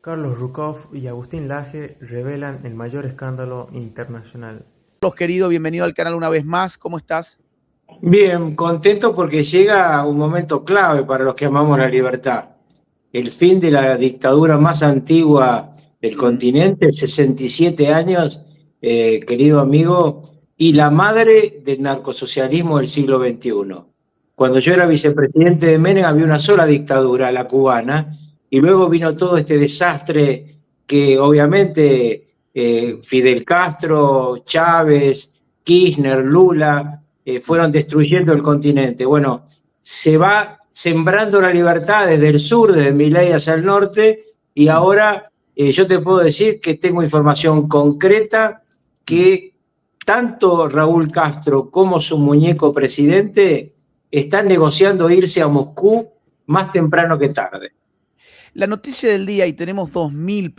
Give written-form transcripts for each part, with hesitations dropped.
Carlos Rukov y Agustín Laje revelan el mayor escándalo internacional. Carlos, querido, bienvenido al canal una vez más. ¿Cómo estás? Bien, contento porque llega un momento clave para los que amamos la libertad. El fin de la dictadura más antigua del continente, 67 años, querido amigo, y la madre del narcosocialismo del siglo XXI. Cuando yo era vicepresidente de Menem había una sola dictadura, la cubana, y luego vino todo este desastre que obviamente Fidel Castro, Chávez, Kirchner, Lula fueron destruyendo el continente. Bueno, se va sembrando la libertad desde el sur, desde Milei hacia el norte, y ahora yo te puedo decir que tengo información concreta que tanto Raúl Castro como su muñeco presidente están negociando irse a Moscú más temprano que tarde. La noticia del día, y tenemos 2.000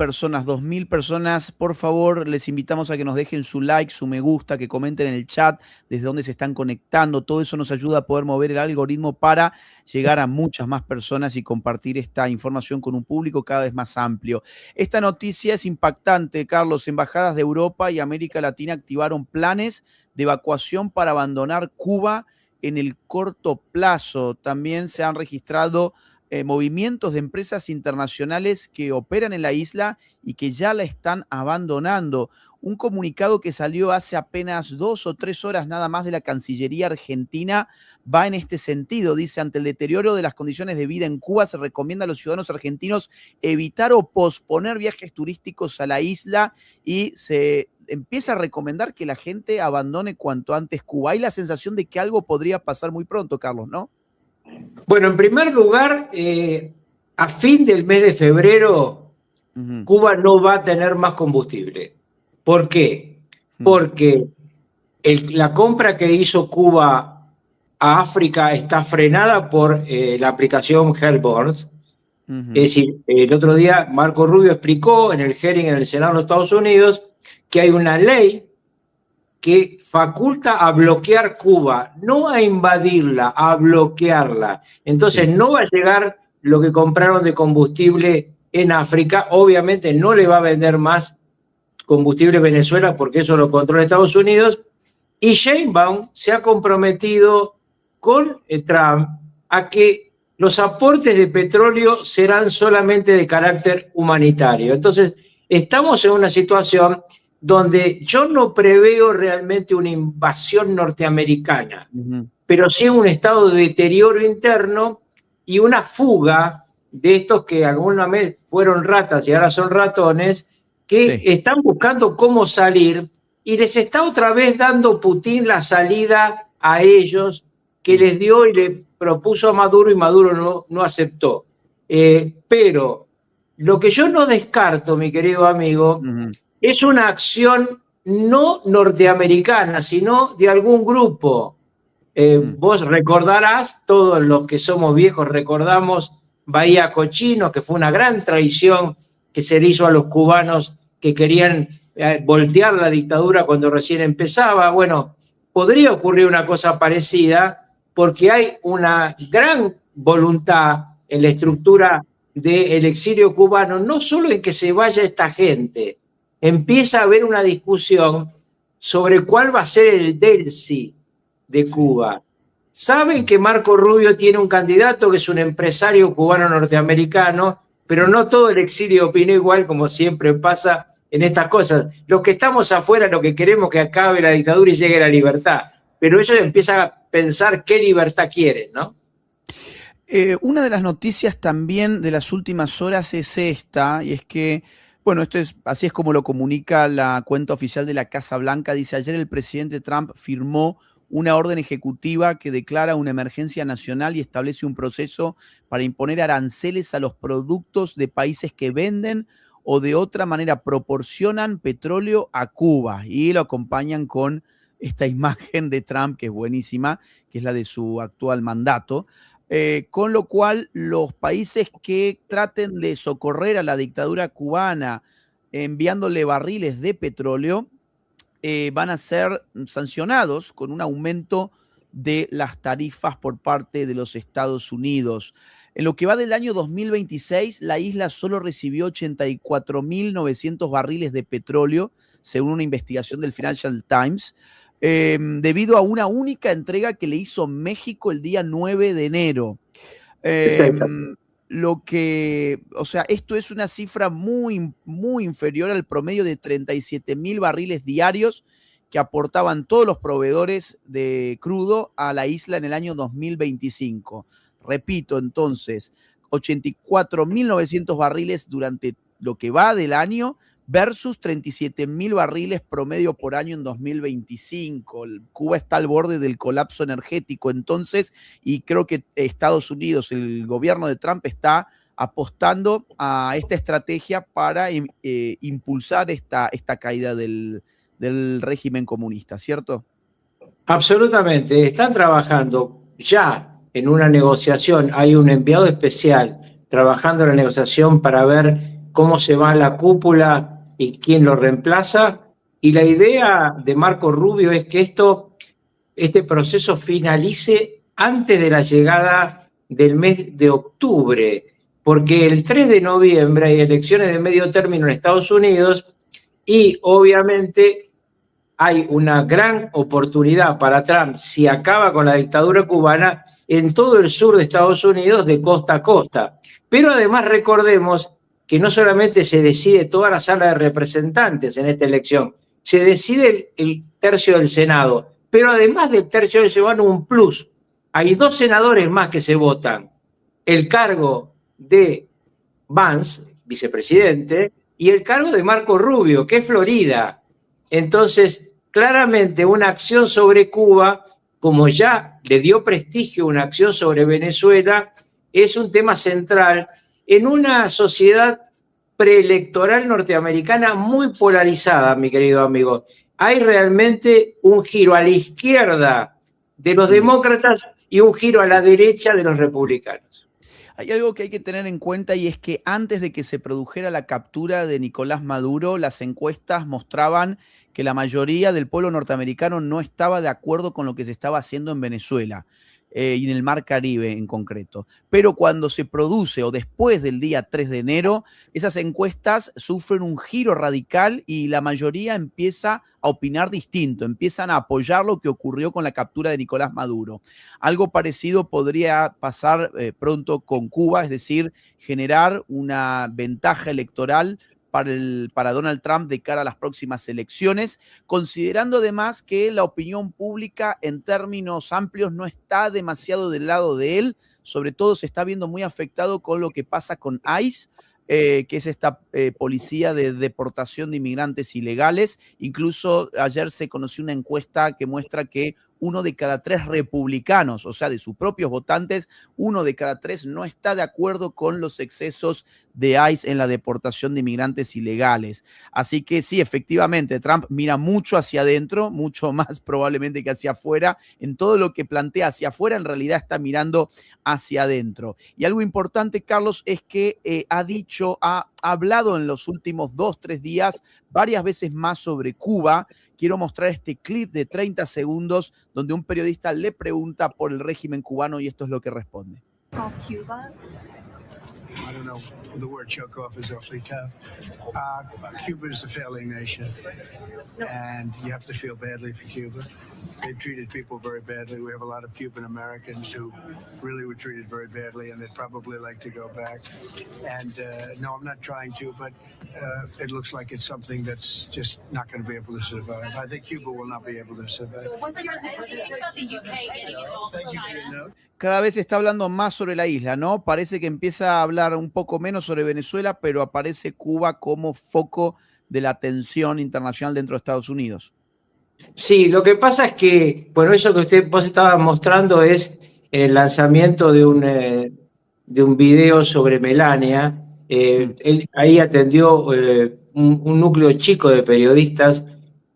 personas, por favor, les invitamos a que nos dejen su like, su me gusta, que comenten en el chat desde dónde se están conectando. Todo eso nos ayuda a poder mover el algoritmo para llegar a muchas más personas y compartir esta información con un público cada vez más amplio. Esta noticia es impactante, Carlos. Embajadas de Europa y América Latina activaron planes de evacuación para abandonar Cuba en el corto plazo. También se han registrado movimientos de empresas internacionales que operan en la isla y que ya la están abandonando. Un comunicado que salió hace apenas 2 o 3 horas nada más de la Cancillería Argentina va en este sentido. Dice, ante el deterioro de las condiciones de vida en Cuba, se recomienda a los ciudadanos argentinos evitar o posponer viajes turísticos a la isla y se empieza a recomendar que la gente abandone cuanto antes Cuba. Hay la sensación de que algo podría pasar muy pronto, Carlos, ¿no? Bueno, en primer lugar, a fin del mes de febrero, Cuba no va a tener más combustible. ¿Por qué? Porque la compra que hizo Cuba a África está frenada por la aplicación Hellborns. Es decir, el otro día Marco Rubio explicó en el hearing en el Senado de los Estados Unidos que hay una ley que faculta a bloquear Cuba, no a invadirla, a bloquearla. Entonces no va a llegar lo que compraron de combustible en África. Obviamente no le va a vender más combustible a Venezuela porque eso lo controla Estados Unidos. Y Sheinbaum se ha comprometido con Trump a que los aportes de petróleo serán solamente de carácter humanitario. Entonces estamos en una situación donde yo no preveo realmente una invasión norteamericana, pero sí un estado de deterioro interno y una fuga de estos que alguna vez fueron ratas y ahora son ratones, que están buscando cómo salir y les está otra vez dando Putin la salida a ellos que les dio y le propuso a Maduro y Maduro no aceptó. Pero lo que yo no descarto, mi querido amigo, es una acción no norteamericana, sino de algún grupo. Vos recordarás, todos los que somos viejos recordamos Bahía Cochinos, que fue una gran traición que se le hizo a los cubanos que querían voltear la dictadura cuando recién empezaba. Bueno, podría ocurrir una cosa parecida porque hay una gran voluntad en la estructura del exilio cubano, no solo en que se vaya esta gente, empieza a haber una discusión sobre cuál va a ser el Delsi de Cuba. Saben que Marco Rubio tiene un candidato que es un empresario cubano norteamericano, pero no todo el exilio opina igual, como siempre pasa en estas cosas. Los que estamos afuera, lo que queremos que acabe la dictadura y llegue la libertad, pero ellos empiezan a pensar qué libertad quieren, ¿no? Una de las noticias también de las últimas horas es esta, y es que, bueno, así es como lo comunica la cuenta oficial de la Casa Blanca. Dice, ayer el presidente Trump firmó una orden ejecutiva que declara una emergencia nacional y establece un proceso para imponer aranceles a los productos de países que venden o de otra manera proporcionan petróleo a Cuba. Y lo acompañan con esta imagen de Trump, que es buenísima, que es la de su actual mandato. Con lo cual, los países que traten de socorrer a la dictadura cubana enviándole barriles de petróleo van a ser sancionados con un aumento de las tarifas por parte de los Estados Unidos. En lo que va del año 2026, la isla solo recibió 84.900 barriles de petróleo, según una investigación del Financial Times, debido a una única entrega que le hizo México el día 9 de enero. O sea, esto es una cifra muy, muy inferior al promedio de 37.000 barriles diarios que aportaban todos los proveedores de crudo a la isla en el año 2025. Repito, entonces, 84.900 barriles durante lo que va del año versus 37.000 barriles promedio por año en 2025. Cuba está al borde del colapso energético, entonces, y creo que Estados Unidos, el gobierno de Trump, está apostando a esta estrategia para impulsar esta caída del régimen comunista, ¿cierto? Absolutamente. Están trabajando ya en una negociación. Hay un enviado especial trabajando en la negociación para ver cómo se va la cúpula y quién lo reemplaza. Y la idea de Marco Rubio es que este proceso finalice antes de la llegada del mes de octubre, porque el 3 de noviembre hay elecciones de medio término en Estados Unidos y obviamente hay una gran oportunidad para Trump, si acaba con la dictadura cubana, en todo el sur de Estados Unidos de costa a costa. Pero además recordemos que no solamente se decide toda la sala de representantes en esta elección, se decide el tercio del Senado, pero además del tercio del Senado un plus. Hay 2 senadores más que se votan. El cargo de Vance, vicepresidente, y el cargo de Marco Rubio, que es Florida. Entonces, claramente una acción sobre Cuba, como ya le dio prestigio una acción sobre Venezuela, es un tema central en una sociedad preelectoral norteamericana muy polarizada, mi querido amigo. Hay realmente un giro a la izquierda de los demócratas y un giro a la derecha de los republicanos. Hay algo que hay que tener en cuenta y es que antes de que se produjera la captura de Nicolás Maduro, las encuestas mostraban que la mayoría del pueblo norteamericano no estaba de acuerdo con lo que se estaba haciendo en Venezuela y en el Mar Caribe en concreto. Pero cuando se produce o después del día 3 de enero, esas encuestas sufren un giro radical y la mayoría empieza a opinar distinto, empiezan a apoyar lo que ocurrió con la captura de Nicolás Maduro. Algo parecido podría pasar pronto con Cuba, es decir, generar una ventaja electoral para Donald Trump de cara a las próximas elecciones, considerando además que la opinión pública en términos amplios no está demasiado del lado de él, sobre todo se está viendo muy afectado con lo que pasa con ICE, que es esta policía de deportación de inmigrantes ilegales. Incluso ayer se conoció una encuesta que muestra que 1 de cada 3 republicanos, o sea, de sus propios votantes, 1 de cada 3 no está de acuerdo con los excesos de ICE en la deportación de inmigrantes ilegales. Así que sí, efectivamente, Trump mira mucho hacia adentro, mucho más probablemente que hacia afuera. En todo lo que plantea hacia afuera, en realidad está mirando hacia adentro. Y algo importante, Carlos, es que ha hablado en los últimos 2-3 días varias veces más sobre Cuba. Quiero mostrar este clip de 30 segundos donde un periodista le pregunta por el régimen cubano y esto es lo que responde. Cuba? I don't know. The word choke off is awfully tough. Cuba is a failing nation, and you have to feel badly for Cuba. They've treated people very badly. We have a lot of Cuban Americans who really were treated very badly, and they'd probably like to go back. And no, I'm not trying to, but it looks like it's something that's just not going to be able to survive. I think Cuba will not be able to survive. What's your opinion about the UK getting involved with China? Cada vez se está hablando más sobre la isla, ¿no? Parece que empieza a hablar un poco menos sobre Venezuela, pero aparece Cuba como foco de la atención internacional dentro de Estados Unidos. Sí, lo que pasa es que, bueno, eso que vos estabas mostrando es el lanzamiento de un video sobre Melania. Él ahí atendió un núcleo chico de periodistas,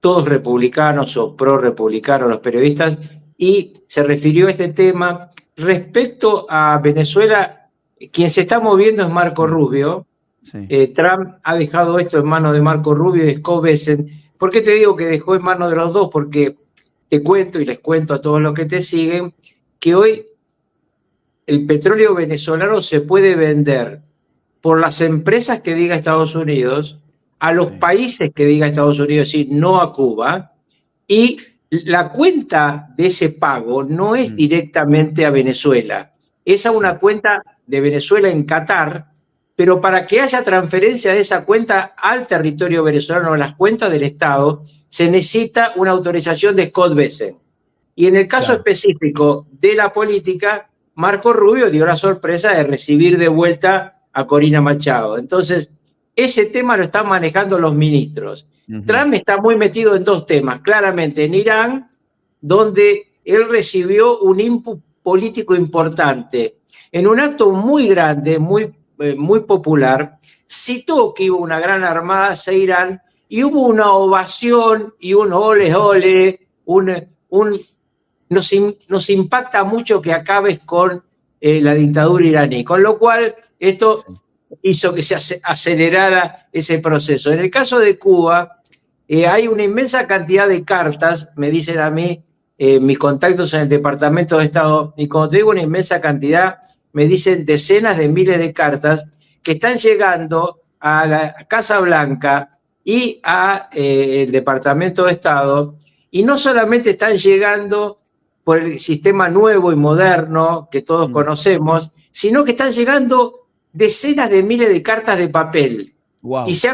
todos republicanos o pro-republicanos los periodistas, y se refirió a este tema. Respecto a Venezuela, quien se está moviendo es Marco Rubio. Sí. Trump ha dejado esto en manos de Marco Rubio y de Scott Bessent. ¿Por qué te digo que dejó en manos de los dos? Porque te cuento y les cuento a todos los que te siguen que hoy el petróleo venezolano se puede vender por las empresas que diga Estados Unidos, a los países que diga Estados Unidos, es decir, no a Cuba, y la cuenta de ese pago no es directamente a Venezuela, es a una cuenta de Venezuela en Qatar, pero para que haya transferencia de esa cuenta al territorio venezolano, a las cuentas del Estado, se necesita una autorización de Scott Bessent. Y en el caso específico de la política, Marco Rubio dio la sorpresa de recibir de vuelta a Corina Machado. Entonces, ese tema lo están manejando los ministros. Trump está muy metido en dos temas. Claramente en Irán, donde él recibió un input político importante. En un acto muy grande, muy popular, citó que hubo una gran armada hacia Irán y hubo una ovación y un ole, ole, nos impacta mucho que acabes con la dictadura iraní, con lo cual esto hizo que se acelerara ese proceso. En el caso de Cuba, hay una inmensa cantidad de cartas, me dicen a mí mis contactos en el Departamento de Estado, y cuando te digo una inmensa cantidad, me dicen decenas de miles de cartas que están llegando a la Casa Blanca y al Departamento de Estado, y no solamente están llegando por el sistema nuevo y moderno que todos conocemos, sino que están llegando decenas de miles de cartas de papel. Wow. Y se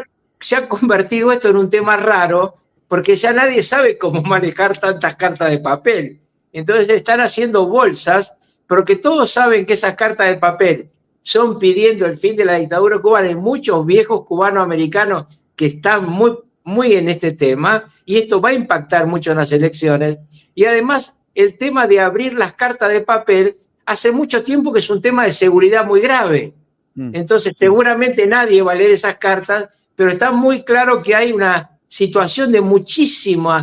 ha convertido esto en un tema raro, porque ya nadie sabe cómo manejar tantas cartas de papel. Entonces están haciendo bolsas, porque todos saben que esas cartas de papel son pidiendo el fin de la dictadura cubana. Hay muchos viejos cubanos americanos que están muy en este tema, y esto va a impactar mucho en las elecciones. Y además, el tema de abrir las cartas de papel hace mucho tiempo que es un tema de seguridad muy grave. Entonces, seguramente nadie va a leer esas cartas, pero está muy claro que hay una situación de muchísimo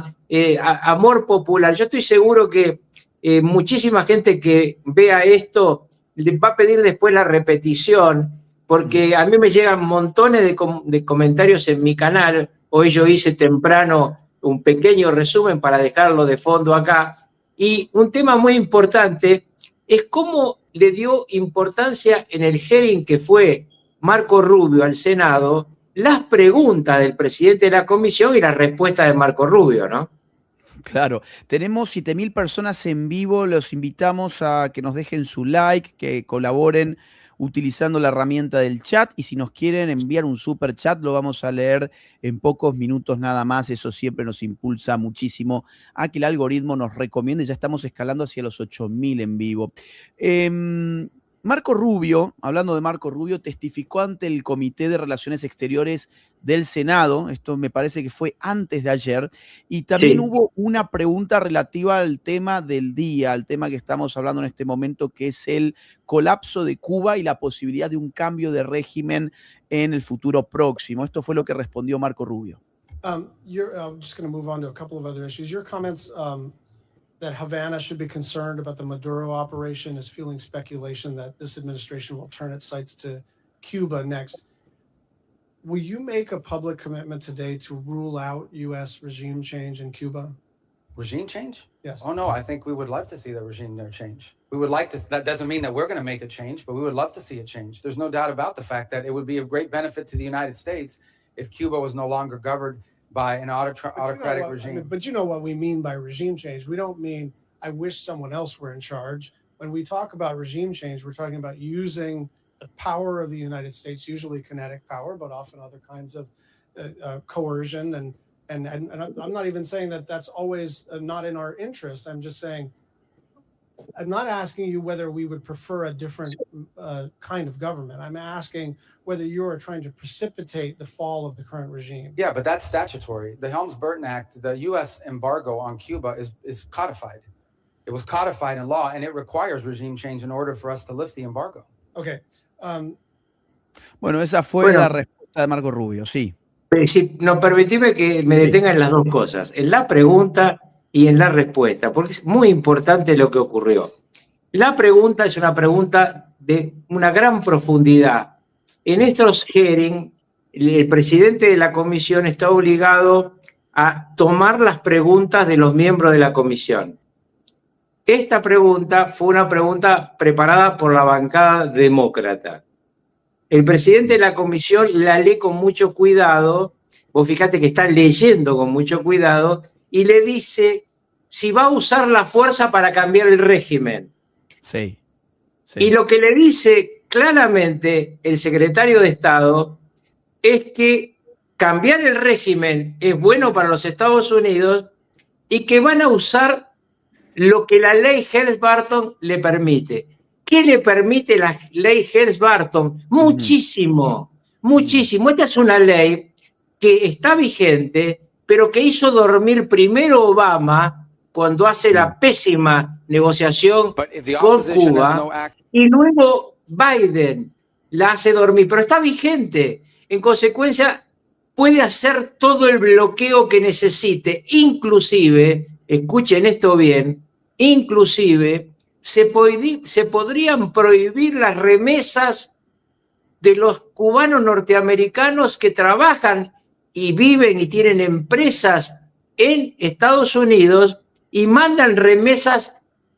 amor popular. Yo estoy seguro que muchísima gente que vea esto le va a pedir después la repetición, porque a mí me llegan montones de comentarios en mi canal. Hoy yo hice temprano un pequeño resumen para dejarlo de fondo acá. Y un tema muy importante es cómo le dio importancia en el hearing que fue Marco Rubio al Senado, las preguntas del presidente de la comisión y las respuestas de Marco Rubio, ¿no? Claro, tenemos 7.000 personas en vivo, los invitamos a que nos dejen su like, que colaboren utilizando la herramienta del chat, y si nos quieren enviar un super chat lo vamos a leer en pocos minutos nada más. Eso siempre nos impulsa muchísimo a que el algoritmo nos recomiende. Ya estamos escalando hacia los 8.000 en vivo. Marco Rubio, hablando de Marco Rubio, testificó ante el Comité de Relaciones Exteriores del Senado, esto me parece que fue antes de ayer, y también hubo una pregunta relativa al tema del día, al tema que estamos hablando en este momento, que es el colapso de Cuba y la posibilidad de un cambio de régimen en el futuro próximo. Esto fue lo que respondió Marco Rubio. I'm just going to move on to a couple of other issues. Your comments that Havana should be concerned about the Maduro operation is fueling speculation that this administration will turn its sights to Cuba next. Will you make a public commitment today to rule out U.S. regime change in Cuba? Regime change? Yes. Oh, no, I think we would love to see the regime there change. We would like to, that doesn't mean that we're going to make a change, but we would love to see a change. There's no doubt about the fact that it would be of great benefit to the United States if Cuba was no longer governed by an autocratic regime. But you know what we mean by regime change. We don't mean, I wish someone else were in charge. When we talk about regime change, we're talking about using the power of the United States, usually kinetic power, but often other kinds of coercion. And I'm not even saying that that's always not in our interest. I'm just saying, I'm not asking you whether we would prefer a different kind of government. I'm asking whether you are trying to precipitate the fall of the current regime. Yeah, but that's statutory. The Helms-Burton Act, the U.S. embargo on Cuba is codified. It was codified in law, and it requires regime change in order for us to lift the embargo. Okay. Bueno, esa fue la respuesta de Marco Rubio, sí. Sí, no, permitime que me detenga en las dos cosas, en la pregunta y en la respuesta, porque es muy importante lo que ocurrió. La pregunta es una pregunta de una gran profundidad. En estos hearings, el presidente de la comisión está obligado a tomar las preguntas de los miembros de la comisión. Esta pregunta fue una pregunta preparada por la bancada demócrata. El presidente de la comisión la lee con mucho cuidado, vos fíjate que está leyendo con mucho cuidado, y le dice si va a usar la fuerza para cambiar el régimen. Sí. Y lo que le dice claramente el secretario de Estado es que cambiar el régimen es bueno para los Estados Unidos y que van a usar lo que la ley Helms-Burton le permite. ¿Qué le permite la ley Helms-Burton? Muchísimo, muchísimo. Esta es una ley que está vigente, pero que hizo dormir primero Obama cuando hace la pésima negociación con Cuba, y luego Biden la hace dormir, pero está vigente. En consecuencia, puede hacer todo el bloqueo que necesite, inclusive, escuchen esto bien, inclusive se podrían prohibir las remesas de los cubanos norteamericanos que trabajan y viven y tienen empresas en Estados Unidos y mandan remesas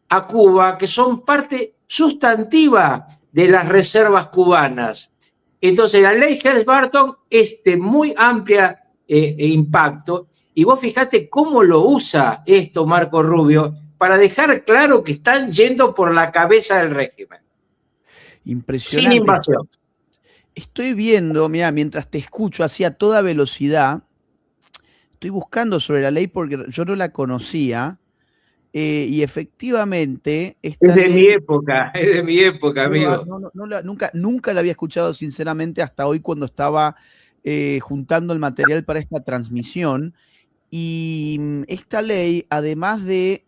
a Cuba, que son parte sustantiva de las reservas cubanas. Entonces, la ley Helms-Burton es de muy amplia impacto, y vos fijate cómo lo usa esto Marco Rubio para dejar claro que están yendo por la cabeza del régimen. Impresionante. Sin invasión. Estoy viendo, mira, mientras te escucho así a toda velocidad, estoy buscando sobre la ley porque yo no la conocía, y efectivamente esta es de ley, mi época, amigo. Nunca la había escuchado sinceramente hasta hoy cuando estaba juntando el material para esta transmisión. Y esta ley, además de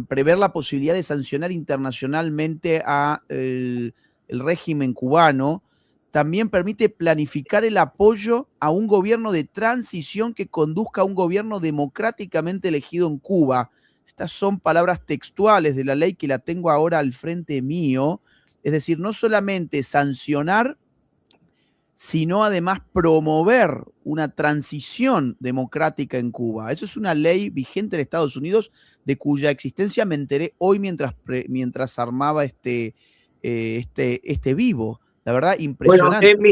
prever la posibilidad de sancionar internacionalmente a el régimen cubano, también permite planificar el apoyo a un gobierno de transición que conduzca a un gobierno democráticamente elegido en Cuba. Estas son palabras textuales de la ley que la tengo ahora al frente mío. Es decir, no solamente sancionar, sino además promover una transición democrática en Cuba. Eso es una ley vigente en Estados Unidos, de cuya existencia me enteré hoy mientras armaba este vivo. La verdad, impresionante. Bueno,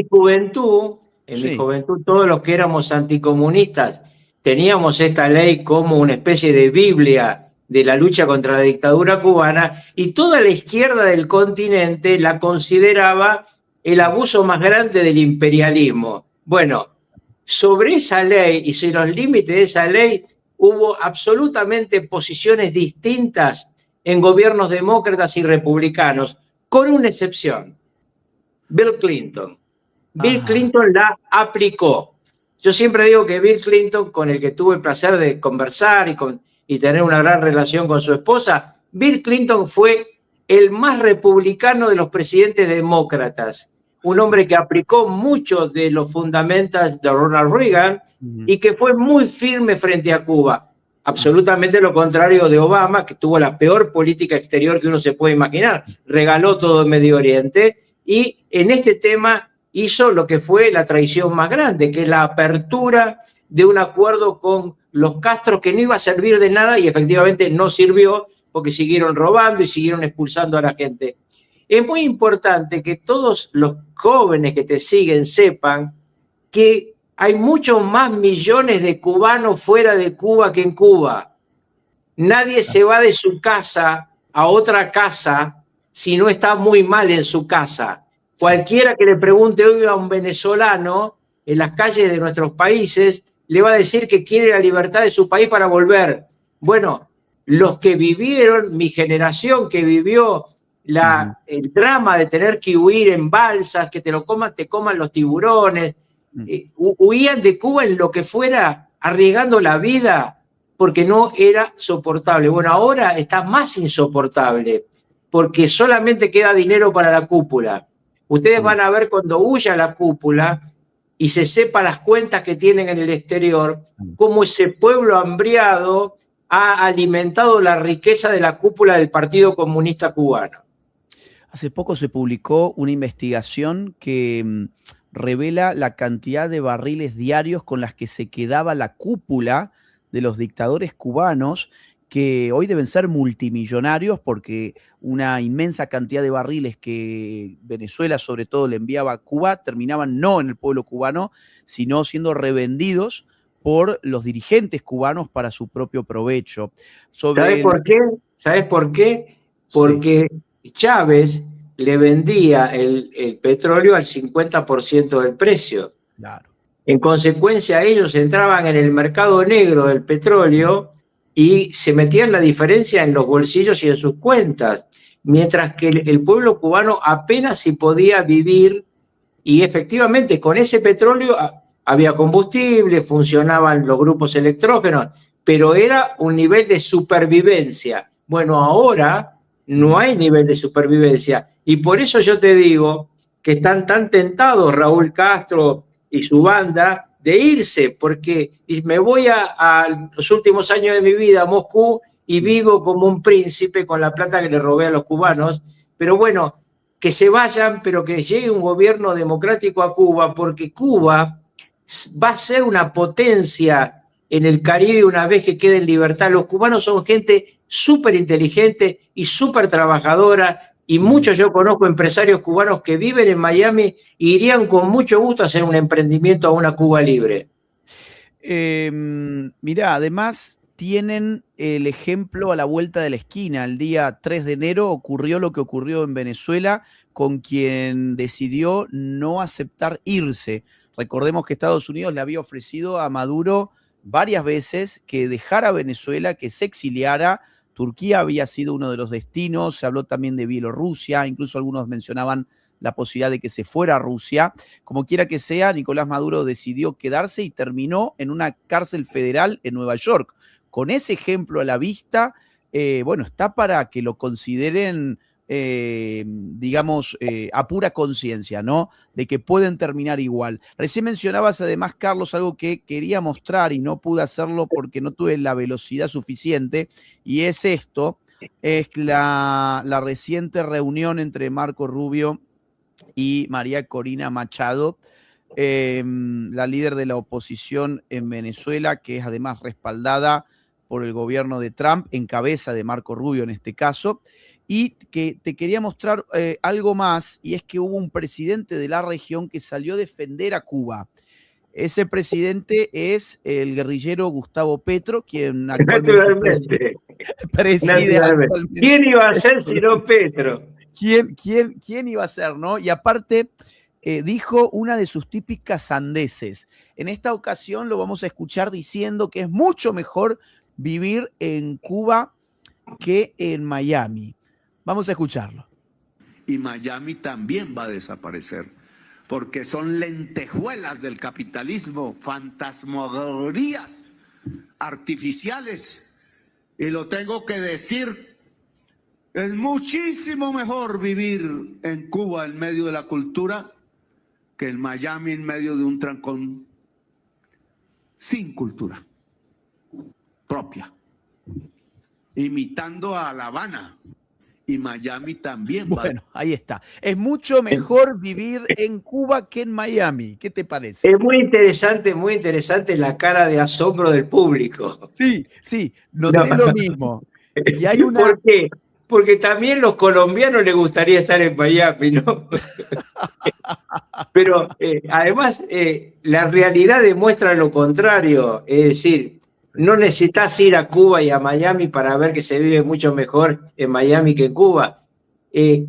en mi juventud, todos los que éramos anticomunistas teníamos esta ley como una especie de Biblia de la lucha contra la dictadura cubana, y toda la izquierda del continente la consideraba el abuso más grande del imperialismo. Bueno, sobre esa ley y sobre los límites de esa ley hubo absolutamente posiciones distintas en gobiernos demócratas y republicanos, con una excepción: Bill Clinton. Bill Clinton la aplicó. Yo siempre digo que Bill Clinton, con el que tuve el placer de conversar y tener una gran relación con su esposa, Bill Clinton fue el más republicano de los presidentes demócratas. Un hombre que aplicó muchos de los fundamentos de Ronald Reagan y que fue muy firme frente a Cuba. Absolutamente lo contrario de Obama, que tuvo la peor política exterior que uno se puede imaginar. Regaló todo el Medio Oriente y en este tema hizo lo que fue la traición más grande, que es la apertura de un acuerdo con los Castro que no iba a servir de nada, y efectivamente no sirvió porque siguieron robando y siguieron expulsando a la gente. Es muy importante que todos los jóvenes que te siguen sepan que hay muchos más millones de cubanos fuera de Cuba que en Cuba. Nadie se va de su casa a otra casa si no está muy mal en su casa. Cualquiera que le pregunte hoy a un venezolano en las calles de nuestros países le va a decir que quiere la libertad de su país para volver. Bueno, los que vivieron, mi generación que vivió el drama de tener que huir en balsas, que te coman los tiburones, huían de Cuba en lo que fuera, arriesgando la vida porque no era soportable. Bueno, ahora está más insoportable porque solamente queda dinero para la cúpula. Ustedes van a ver cuando huya la cúpula y se sepa las cuentas que tienen en el exterior, cómo ese pueblo hambriado ha alimentado la riqueza de la cúpula del Partido Comunista Cubano. Hace poco se publicó una investigación que revela la cantidad de barriles diarios con las que se quedaba la cúpula de los dictadores cubanos, que hoy deben ser multimillonarios porque una inmensa cantidad de barriles que Venezuela sobre todo le enviaba a Cuba terminaban no en el pueblo cubano, sino siendo revendidos por los dirigentes cubanos para su propio provecho. ¿Sabes por qué? ¿Sabes por qué? Porque Chávez le vendía el petróleo al 50% del precio. Claro. En consecuencia, ellos entraban en el mercado negro del petróleo y se metían la diferencia en los bolsillos y en sus cuentas, mientras que el pueblo cubano apenas si podía vivir, y efectivamente con ese petróleo había combustible, funcionaban los grupos electrógenos, pero era un nivel de supervivencia. Bueno, ahora no hay nivel de supervivencia, y por eso yo te digo que están tan tentados Raúl Castro y su banda de irse, porque me voy a los últimos años de mi vida a Moscú y vivo como un príncipe con la plata que le robé a los cubanos, pero bueno, que se vayan, pero que llegue un gobierno democrático a Cuba, porque Cuba va a ser una potencia en el Caribe una vez que quede en libertad. Los cubanos son gente súper inteligente y súper trabajadora, y muchos yo conozco empresarios cubanos que viven en Miami y irían con mucho gusto a hacer un emprendimiento a una Cuba libre. Mirá, además tienen el ejemplo a la vuelta de la esquina. El día 3 de enero ocurrió lo que ocurrió en Venezuela con quien decidió no aceptar irse. Recordemos que Estados Unidos le había ofrecido a Maduro varias veces que dejara Venezuela, que se exiliara. Turquía había sido uno de los destinos, se habló también de Bielorrusia, incluso algunos mencionaban la posibilidad de que se fuera a Rusia. Como quiera que sea, Nicolás Maduro decidió quedarse y terminó en una cárcel federal en Nueva York. Con ese ejemplo a la vista, bueno, está para que lo consideren, digamos, a pura conciencia, ¿no? De que pueden terminar igual. Recién mencionabas además, Carlos, algo que quería mostrar y no pude hacerlo porque no tuve la velocidad suficiente, y es esto, es la reciente reunión entre Marco Rubio y María Corina Machado, la líder de la oposición en Venezuela, que es además respaldada por el gobierno de Trump, en cabeza de Marco Rubio en este caso. Y que te quería mostrar algo más, y es que hubo un presidente de la región que salió a defender a Cuba. Ese presidente es el guerrillero Gustavo Petro, quien actualmente preside actualmente. ¿Quién iba a ser sino Petro? ¿Quién iba a ser, no? Y aparte, dijo una de sus típicas sandeces. En esta ocasión lo vamos a escuchar diciendo que es mucho mejor vivir en Cuba que en Miami. Vamos a escucharlo. Y Miami también va a desaparecer, porque son lentejuelas del capitalismo, fantasmagorías artificiales. Y lo tengo que decir, es muchísimo mejor vivir en Cuba en medio de la cultura que en Miami en medio de un trancón sin cultura propia, imitando a La Habana. Y Miami también. Bueno, ahí está. Es mucho mejor vivir en Cuba que en Miami. ¿Qué te parece? Es muy interesante la cara de asombro del público. Sí, noté lo mismo. Y hay una... ¿Por qué? Porque también los colombianos les gustaría estar en Miami, ¿no? Pero además la realidad demuestra lo contrario. Es decir, no necesitas ir a Cuba y a Miami para ver que se vive mucho mejor en Miami que en Cuba.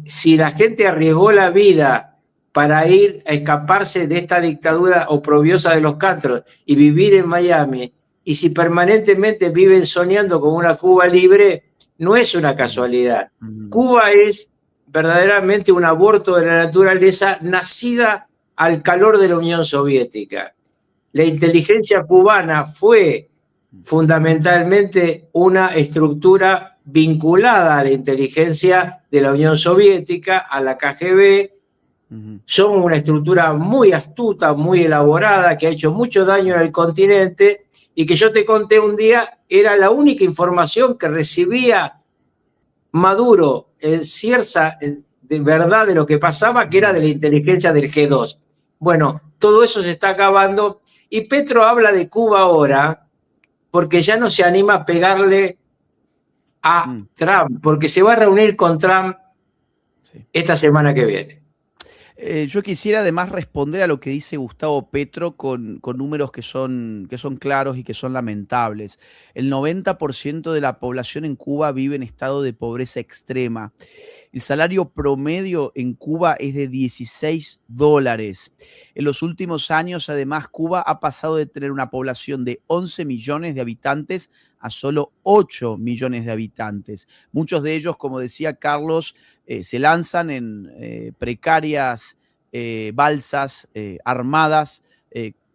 Si la gente arriesgó la vida para ir a escaparse de esta dictadura oprobiosa de los Castros y vivir en Miami, y si permanentemente viven soñando con una Cuba libre, no es una casualidad. Cuba es verdaderamente un aborto de la naturaleza nacida al calor de la Unión Soviética. La inteligencia cubana fue fundamentalmente una estructura vinculada a la inteligencia de la Unión Soviética, a la KGB. Somos una estructura muy astuta, muy elaborada, que ha hecho mucho daño en el continente, y que yo te conté un día, era la única información que recibía Maduro en cierta de verdad de lo que pasaba, que era de la inteligencia del G2. Bueno, todo eso se está acabando, y Petro habla de Cuba ahora porque ya no se anima a pegarle a Trump, porque se va a reunir con Trump esta semana que viene. Yo quisiera además responder a lo que dice Gustavo Petro con números que son claros y que son lamentables. El 90% de la población en Cuba vive en estado de pobreza extrema. El salario promedio en Cuba es de $16. En los últimos años, además, Cuba ha pasado de tener una población de 11 millones de habitantes a solo 8 millones de habitantes. Muchos de ellos, como decía Carlos, se lanzan en precarias balsas armadas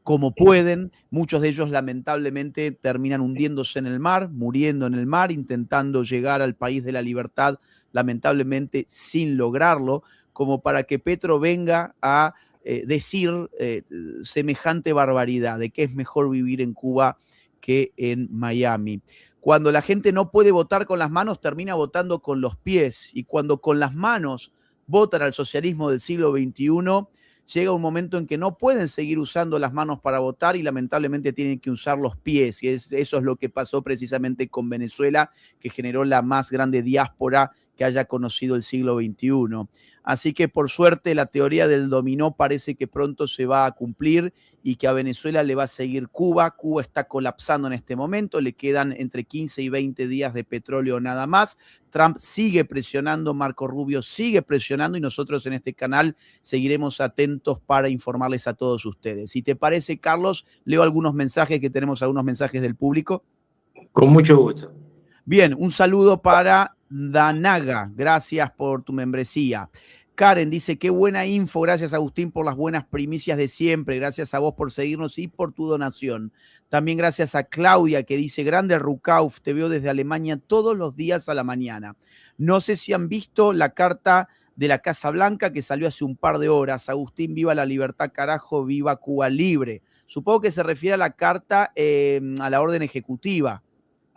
como pueden. Muchos de ellos lamentablemente terminan hundiéndose en el mar, muriendo en el mar, intentando llegar al país de la libertad, lamentablemente sin lograrlo, como para que Petro venga a decir semejante barbaridad de que es mejor vivir en Cuba que en Miami. Cuando la gente no puede votar con las manos, termina votando con los pies, y cuando con las manos votan al socialismo del siglo XXI, llega un momento en que no pueden seguir usando las manos para votar y lamentablemente tienen que usar los pies, y eso es lo que pasó precisamente con Venezuela, que generó la más grande diáspora que haya conocido el siglo XXI. Así que por suerte la teoría del dominó parece que pronto se va a cumplir y que a Venezuela le va a seguir Cuba. Cuba está colapsando en este momento, le quedan entre 15 y 20 días de petróleo nada más. Trump sigue presionando, Marco Rubio sigue presionando y nosotros en este canal seguiremos atentos para informarles a todos ustedes. Si te parece, Carlos, leo algunos mensajes, que tenemos algunos mensajes del público. Con mucho gusto. Bien, un saludo para Danaga, gracias por tu membresía. Karen dice, qué buena info, gracias Agustín por las buenas primicias de siempre, gracias a vos por seguirnos y por tu donación. También gracias a Claudia, que dice, grande Rukauf, te veo desde Alemania todos los días a la mañana. No sé si han visto la carta de la Casa Blanca que salió hace un par de horas. Agustín, viva la libertad, carajo, viva Cuba libre. Supongo que se refiere a la carta a la orden ejecutiva.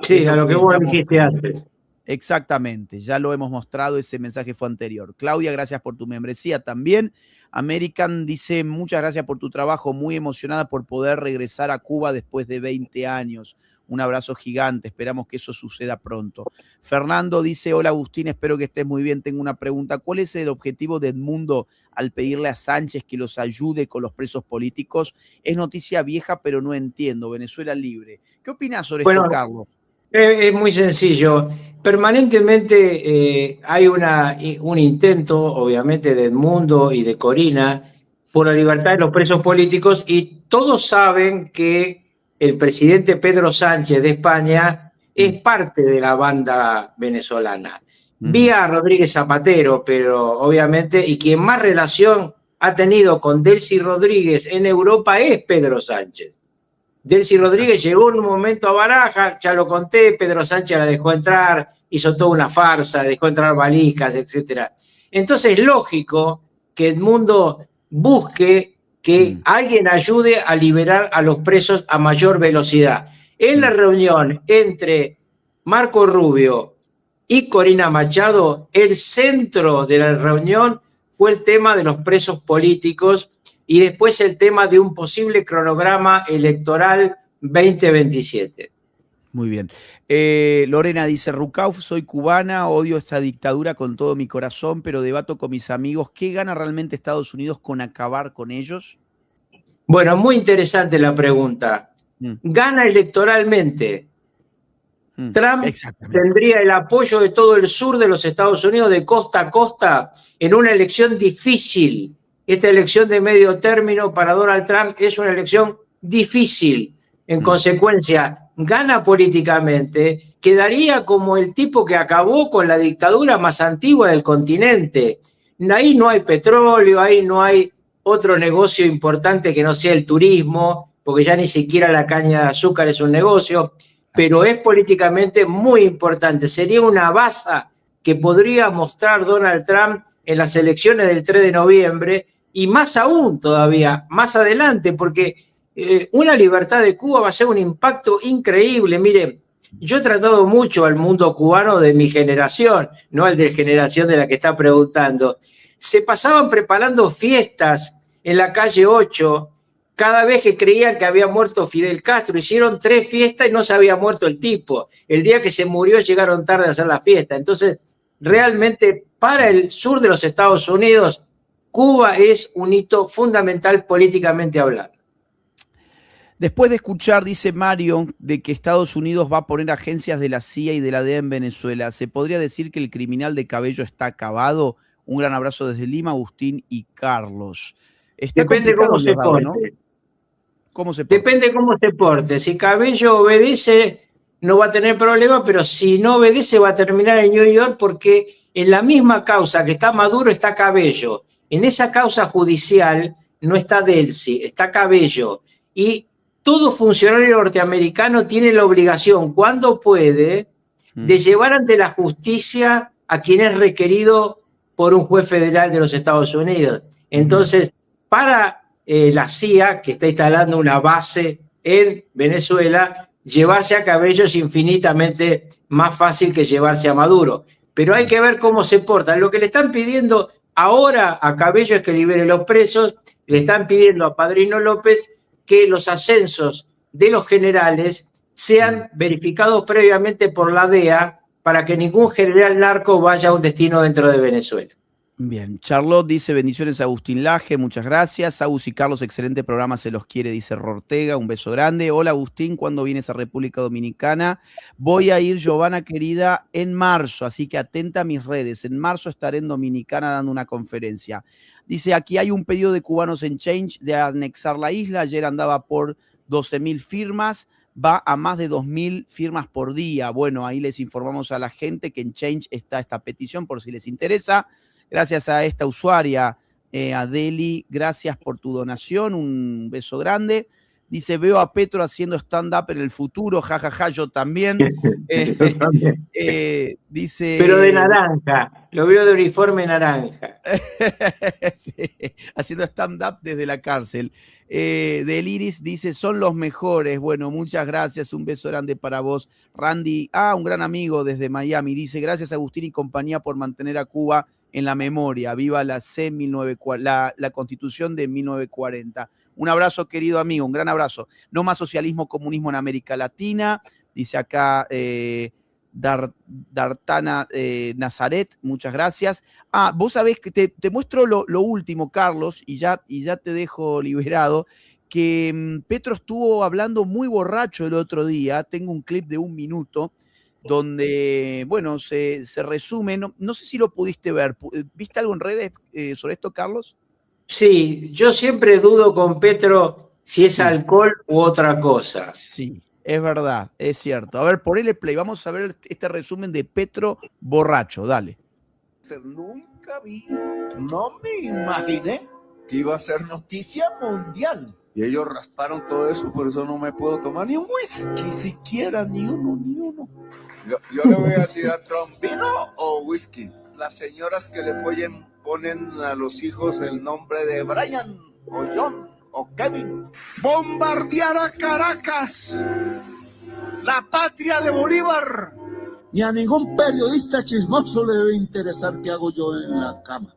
Sí, a lo que vos dijiste antes. Exactamente, ya lo hemos mostrado, ese mensaje fue anterior. Claudia, gracias por tu membresía también. American dice, muchas gracias por tu trabajo, muy emocionada por poder regresar a Cuba después de 20 años. Un abrazo gigante, esperamos que eso suceda pronto. Fernando dice, hola Agustín, espero que estés muy bien, tengo una pregunta. ¿Cuál es el objetivo de Edmundo al pedirle a Sánchez que los ayude con los presos políticos? Es noticia vieja, pero no entiendo. Venezuela libre. ¿Qué opinas sobre esto, Carlos? Es muy sencillo. Permanentemente hay un intento, obviamente, de Edmundo y de Corina por la libertad de los presos políticos, y todos saben que el presidente Pedro Sánchez de España es parte de la banda venezolana. Vía Rodríguez Zapatero, pero obviamente, y quien más relación ha tenido con Delcy Rodríguez en Europa es Pedro Sánchez. Delcy Rodríguez llegó en un momento a Barajas, ya lo conté, Pedro Sánchez la dejó entrar, hizo toda una farsa, dejó entrar valijas, etc. Entonces es lógico que Edmundo busque que alguien ayude a liberar a los presos a mayor velocidad. En la reunión entre Marco Rubio y Corina Machado, el centro de la reunión fue el tema de los presos políticos y después el tema de un posible cronograma electoral 2027. Muy bien. Lorena dice, Rukauf, soy cubana, odio esta dictadura con todo mi corazón, pero debato con mis amigos, ¿qué gana realmente Estados Unidos con acabar con ellos? Bueno, muy interesante la pregunta. Gana electoralmente. Trump tendría el apoyo de todo el sur de los Estados Unidos, de costa a costa, en una elección difícil. Esta elección de medio término para Donald Trump es una elección difícil. En consecuencia, gana políticamente, quedaría como el tipo que acabó con la dictadura más antigua del continente. Ahí no hay petróleo, ahí no hay otro negocio importante que no sea el turismo, porque ya ni siquiera la caña de azúcar es un negocio, pero es políticamente muy importante. Sería una baza que podría mostrar Donald Trump en las elecciones del 3 de noviembre, y más aún todavía, más adelante, porque una libertad de Cuba va a ser un impacto increíble. Mire, yo he tratado mucho al mundo cubano de mi generación, no al de generación de la que está preguntando. Se pasaban preparando fiestas en la calle 8 cada vez que creían que había muerto Fidel Castro. Hicieron 3 fiestas y no se había muerto el tipo. El día que se murió llegaron tarde a hacer la fiesta. Entonces, realmente, para el sur de los Estados Unidos, Cuba es un hito fundamental políticamente hablando. Después de escuchar, dice Mario, de que Estados Unidos va a poner agencias de la CIA y de la DEA en Venezuela, ¿se podría decir que el criminal de Cabello está acabado? Un gran abrazo desde Lima, Agustín y Carlos. Depende cómo se porte. ¿no? ¿Cómo se porte? Depende cómo se porte. Si Cabello obedece, no va a tener problema, pero si no obedece, va a terminar en New York, porque en la misma causa que está Maduro está Cabello. En esa causa judicial no está Delcy, está Cabello. Y todo funcionario norteamericano tiene la obligación, cuando puede, de llevar ante la justicia a quien es requerido por un juez federal de los Estados Unidos. Entonces, para la CIA, que está instalando una base en Venezuela, llevarse a Cabello es infinitamente más fácil que llevarse a Maduro. Pero hay que ver cómo se portan. Lo que le están pidiendo ahora a Cabello es que libere los presos, le están pidiendo a Padrino López que los ascensos de los generales sean verificados previamente por la DEA para que ningún general narco vaya a un destino dentro de Venezuela. Bien, Charlotte dice bendiciones a Agustín Laje, muchas gracias. Agus y Carlos, excelente programa, se los quiere, dice Ortega, un beso grande. Hola Agustín, ¿cuándo vienes a República Dominicana? Voy a ir, Giovanna querida, en marzo, así que atenta a mis redes. En marzo estaré en Dominicana dando una conferencia. Dice, aquí hay un pedido de cubanos en Change de anexar la isla. Ayer andaba por 12.000 firmas, va a más de 2.000 firmas por día. Bueno, ahí les informamos a la gente que en Change está esta petición por si les interesa. Gracias a esta usuaria, Adeli, gracias por tu donación, un beso grande. Dice, veo a Petro haciendo stand-up en el futuro, jajaja, yo también. Dice, pero de naranja, lo veo de uniforme naranja. Sí, haciendo stand-up desde la cárcel. Del Iris dice, son los mejores. Bueno, muchas gracias, un beso grande para vos. Randy, un gran amigo desde Miami, dice, gracias Agustín y compañía por mantener a Cuba en la memoria. Viva la la Constitución de 1940. Un abrazo, querido amigo, un gran abrazo. No más socialismo, comunismo en América Latina. Dice acá Dartana Nazaret, muchas gracias. Vos sabés que te muestro lo último, Carlos, y ya te dejo liberado, que Petro estuvo hablando muy borracho el otro día. Tengo un clip de 1 minuto donde, bueno, se resume. No sé si lo pudiste ver. ¿Viste algo en redes sobre esto, Carlos? Sí, yo siempre dudo con Petro si es alcohol u otra cosa. Sí, es verdad, es cierto. A ver, ponele play, vamos a ver este resumen de Petro borracho, dale. Nunca vi, no me imaginé que iba a ser noticia mundial. Y ellos rasparon todo eso, por eso no me puedo tomar ni un whisky siquiera, ni uno. Yo le voy a decir a Trump, ¿vino o whisky? Las señoras que le ponen a los hijos el nombre de Brian o John o Kevin. Bombardear a Caracas, la patria de Bolívar. Ni a ningún periodista chismoso le debe interesar qué hago yo en la cama.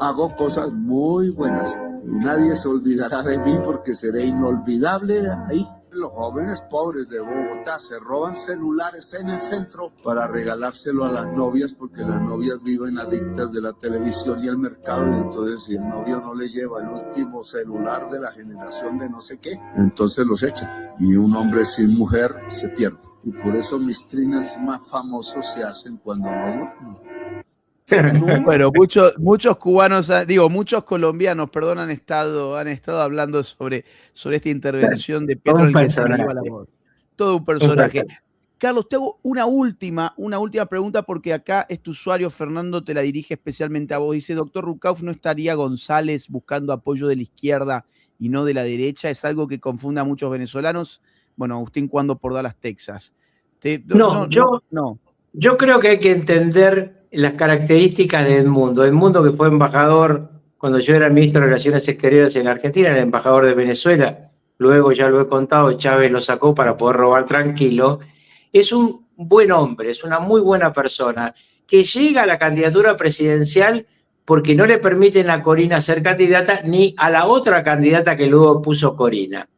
Hago cosas muy buenas y nadie se olvidará de mí porque seré inolvidable ahí. Los jóvenes pobres de Bogotá se roban celulares en el centro para regalárselo a las novias porque las novias viven adictas de la televisión y el mercado, y entonces si el novio no le lleva el último celular de la generación de no sé qué, entonces los echan y un hombre sin mujer se pierde. Y por eso mis trinas más famosos se hacen cuando no duermen. Bueno, muchos cubanos, muchos colombianos, perdón, han estado hablando sobre esta intervención de Petro en el que se lleva la voz. Todo un personaje. Carlos, te hago una última pregunta porque acá este usuario, Fernando, te la dirige especialmente a vos. Dice, doctor Rucauf, ¿no estaría González buscando apoyo de la izquierda y no de la derecha? ¿Es algo que confunda a muchos venezolanos? Bueno, Agustín, ¿cuándo por Dallas, Texas? Yo creo que hay que entender las características de Edmundo. Edmundo, que fue embajador cuando yo era ministro de Relaciones Exteriores en la Argentina, era embajador de Venezuela. Luego, ya lo he contado, Chávez lo sacó para poder robar tranquilo. Es un buen hombre, es una muy buena persona, que llega a la candidatura presidencial porque no le permiten a Corina ser candidata ni a la otra candidata que luego puso Corina.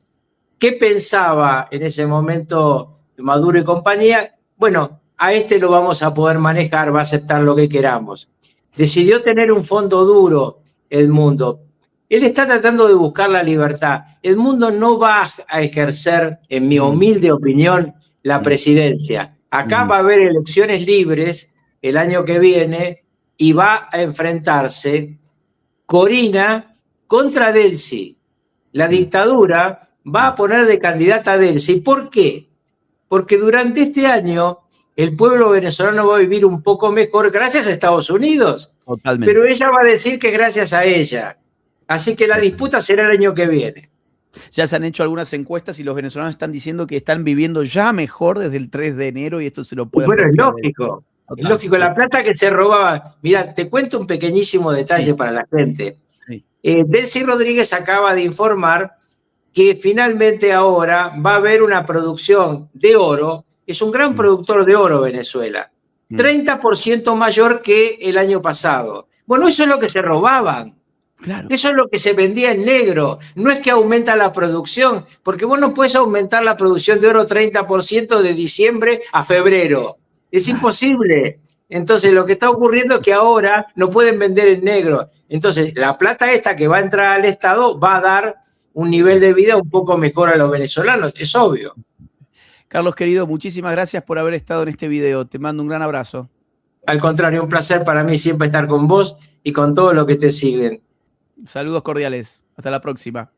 ¿Qué pensaba en ese momento Maduro y compañía? Bueno, a este lo vamos a poder manejar, va a aceptar lo que queramos. Decidió tener un fondo duro Edmundo. Él está tratando de buscar la libertad. Edmundo no va a ejercer, en mi humilde opinión, la presidencia. Acá va a haber elecciones libres el año que viene y va a enfrentarse Corina contra Delcy. La dictadura va a poner de candidata a Delcy. ¿Por qué? Porque durante este año el pueblo venezolano va a vivir un poco mejor gracias a Estados Unidos. Totalmente. Pero ella va a decir que es gracias a ella. Así que la disputa será el año que viene. Ya se han hecho algunas encuestas y los venezolanos están diciendo que están viviendo ya mejor desde el 3 de enero y esto se lo puede... Bueno, es lógico. Total, es lógico, la plata que se robaba. Mira, te cuento un pequeñísimo detalle para la gente. Sí. Delcy Rodríguez acaba de informar que finalmente ahora va a haber una producción de oro. Es un gran productor de oro Venezuela. 30% mayor que el año pasado. Bueno, eso es lo que se robaban. Claro. Eso es lo que se vendía en negro. No es que aumenta la producción, porque vos no puedes aumentar la producción de oro 30% de diciembre a febrero. Es imposible. Entonces, lo que está ocurriendo es que ahora no pueden vender en negro. Entonces, la plata esta que va a entrar al Estado va a dar un nivel de vida un poco mejor a los venezolanos. Es obvio. Carlos, querido, muchísimas gracias por haber estado en este video. Te mando un gran abrazo. Al contrario, un placer para mí siempre estar con vos y con todos los que te siguen. Saludos cordiales. Hasta la próxima.